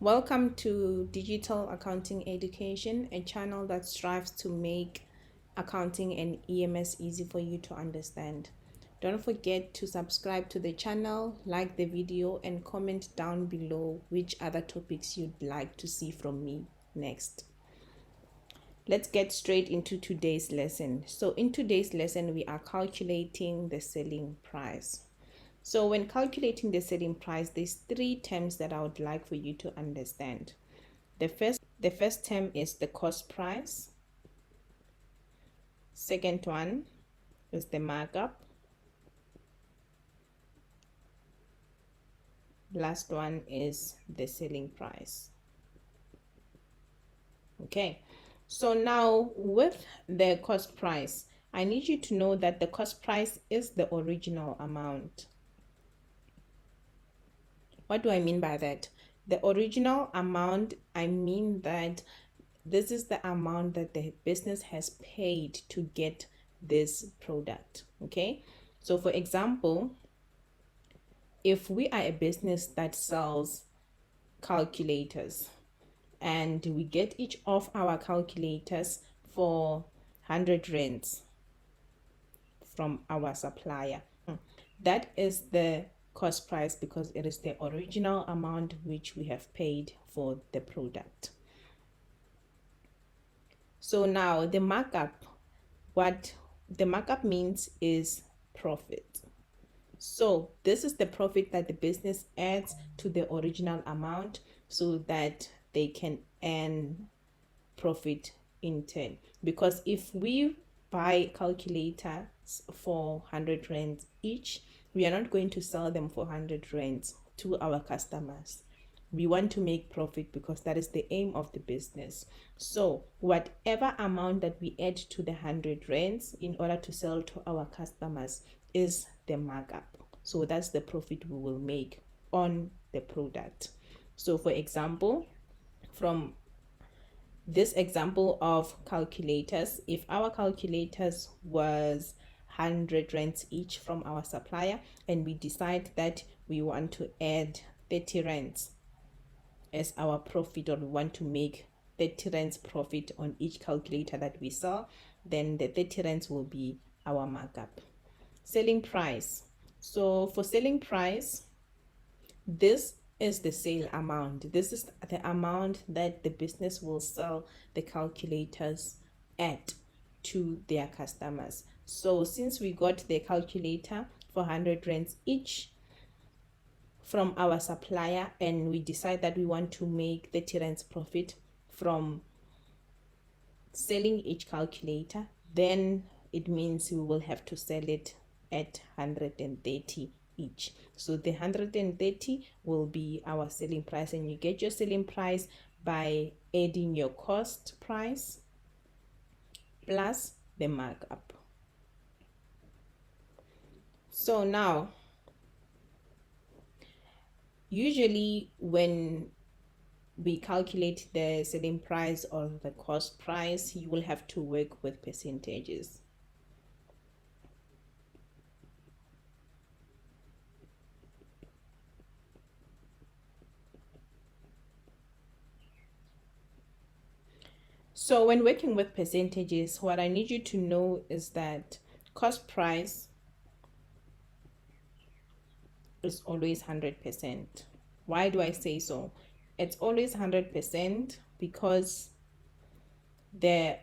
Welcome to Digital Accounting Education, a channel that strives to make accounting and EMS easy for you to understand. Don't forget to subscribe to the channel, like the video, and comment down below which other topics you'd like to see from me next. Let's get straight into today's lesson. So in today's lesson, we are calculating the selling price. So when calculating the selling price, there's three terms that I would like for you to understand. The first term is the cost price. Second one is the markup. Last one is the selling price. Okay, so now with the cost price, I need you to know that the cost price is the original amount. What do I mean by that? The original amount, I mean that this is the amount that the business has paid to get this product. Okay, so for example, if we are a business that sells calculators and we get each of our calculators for 100 rands from our supplier, that is the cost price because it is the original amount which we have paid for the product. So now the markup, what the markup means is profit. So this is the profit that the business adds to the original amount so that they can earn profit in turn. Because if we buy calculators for 100 rands each, we are not going to sell them for 100 rands to our customers. We want to make profit because that is the aim of the business. So whatever amount that we add to the 100 rands in order to sell to our customers is the markup. So that's the profit we will make on the product. So for example, from this example of calculators, if our calculators was 100 rands each from our supplier and we decide that we want to add 30 rands as our profit, or we want to make 30 rands profit on each calculator that we sell, then the 30 rands will be our markup. Selling price. So for selling price, this is the sale amount. This is the amount that the business will sell the calculators at to their customers. So since we got the calculator for 100 rands each from our supplier and we decide that we want to make 30 rands profit from selling each calculator, then it means we will have to sell it at 130 each. So the 130 will be our selling price, and you get your selling price by adding your cost price plus the markup. So now, usually when we calculate the selling price or the cost price, you will have to work with percentages. So when working with percentages, what I need you to know is that cost price is always 100%. Why do I say so? It's always 100% because the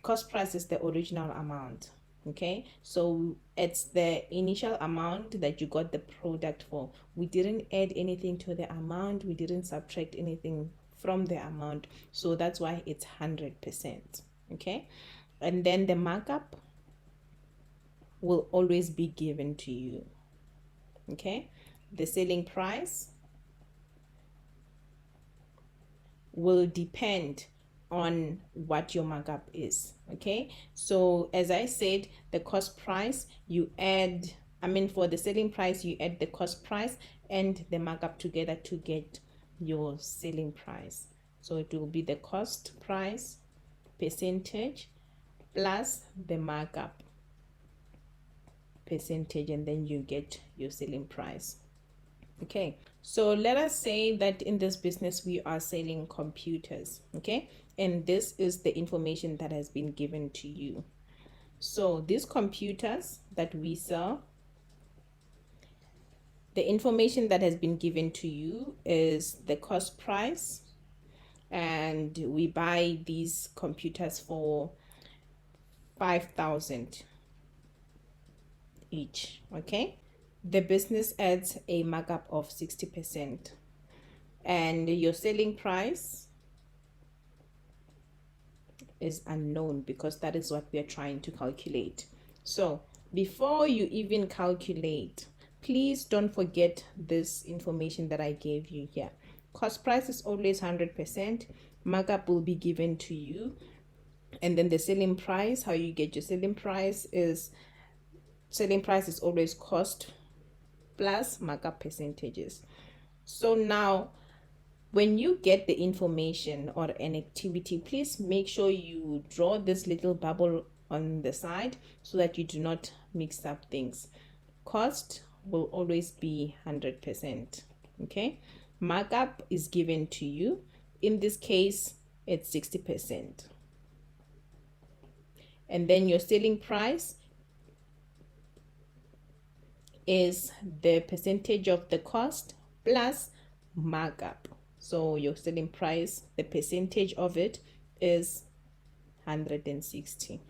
cost price is the original amount. Okay, so it's the initial amount that you got the product for. We didn't add anything to the amount, we didn't subtract anything from the amount, so that's why it's 100%. Okay, and then the markup will always be given to you. Okay, the selling price will depend on what your markup is. Okay, so as I said, the cost price, you add, for the selling price, you add the cost price and the markup together to get your selling price. So it will be the cost price percentage plus the markup percentage, and then you get your selling price. Okay, so let us say that in this business we are selling computers. Okay, and this is the information that has been given to you. So these computers that we sell, the information that has been given to you is the cost price, and we buy these computers for 5,000 each. Okay, the business adds a markup of 60%, and your selling price is unknown because that is what we are trying to calculate. So before you even calculate, please don't forget this information that I gave you here. Cost price is always 100%. Markup will be given to you. And then the selling price, how you get your selling price is always cost plus markup percentages. So now when you get the information or an activity, please make sure you draw this little bubble on the side so that you do not mix up things. Cost will always be 100%. Okay, markup is given to you. In this case, it's 60%. And then your selling price is the percentage of the cost plus markup. So your selling price, the percentage of it is 160.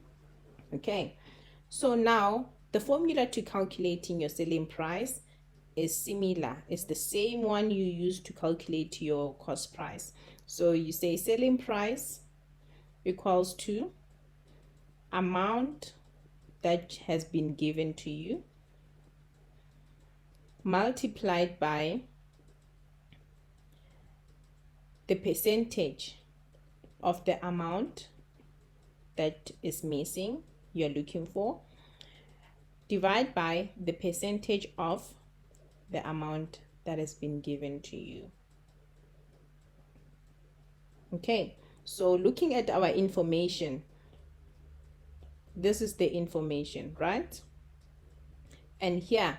Okay, so now the formula to calculating your selling price is similar. It's the same one you use to calculate your cost price. So you say selling price equals to amount that has been given to you multiplied by the percentage of the amount that is missing you're looking for, divide by the percentage of the amount that has been given to you. Okay, so looking at our information, this is the information, right? And here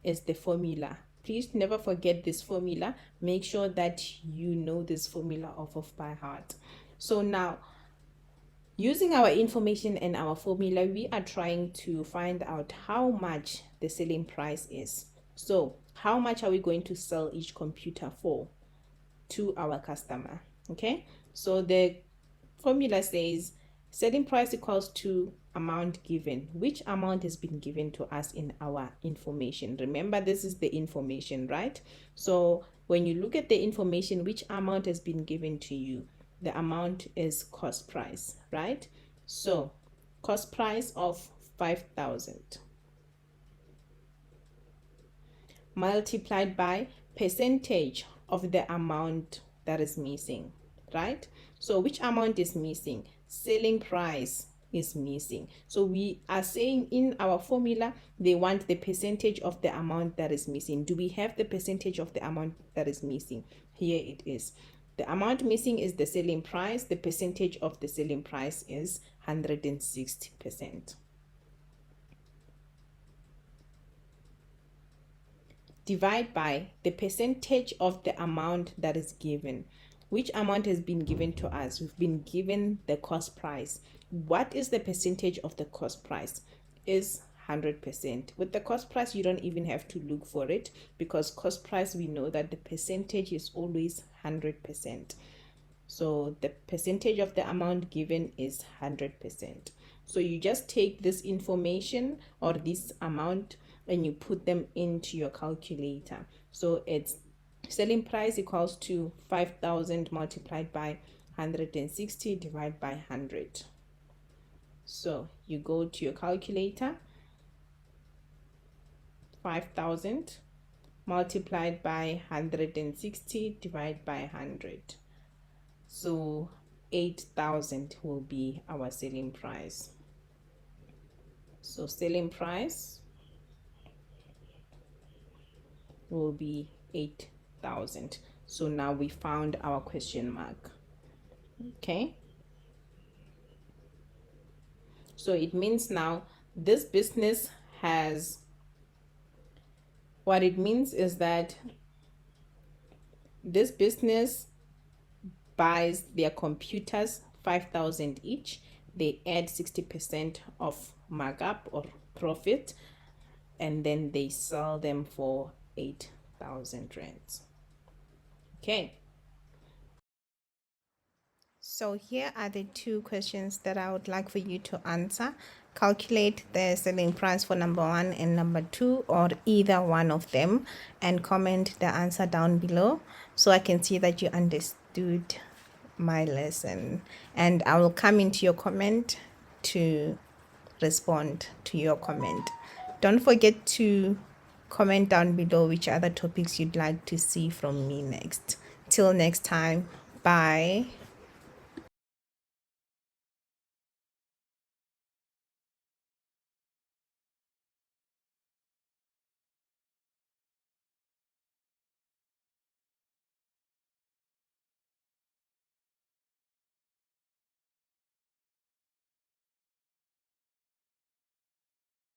is the formula. Please never forget this formula. Make sure that you know this formula off of by heart. So now, using our information and our formula, we are trying to find out how much the selling price is. So how much are we going to sell each computer for to our customer? Okay, so the formula says selling price equals to amount given. Which amount has been given to us in our information? Remember, this is the information, right? So when you look at the information, which amount has been given to you? The amount is cost price, right? So cost price of 5,000 multiplied by percentage of the amount that is missing, right? So which amount is missing? Selling price is missing. So we are saying in our formula, they want the percentage of the amount that is missing. Do we have the percentage of the amount that is missing? Here it is. The amount missing is the selling price. The percentage of the selling price is 160%. Divide by the percentage of the amount that is given. Which amount has been given to us? We've been given the cost price. What is the percentage of the cost price? Is 100%. With the cost price, you don't even have to look for it because cost price, we know that the percentage is always 100%. So the percentage of the amount given is 100%. So you just take this information or this amount and you put them into your calculator. So it's selling price equals to 5,000 multiplied by 160 divided by 100. So you go to your calculator, 5,000 multiplied by 160 divided by 100. So 8,000 will be our selling price. So selling price will be 8,000. So now we found our question mark. Okay. So it means now this business has, what it means is that This business buys their computers 5,000 each. They add 60% of markup or profit, and then they sell them for 8,000 rands. Okay. So here are the two questions that I would like for you to answer. Calculate the selling price for number 1 and number 2, or either one of them, and comment the answer down below so I can see that you understood my lesson. And I will come into your comment to respond to your comment. Don't forget to comment down below which other topics you'd like to see from me next. Till next time, bye.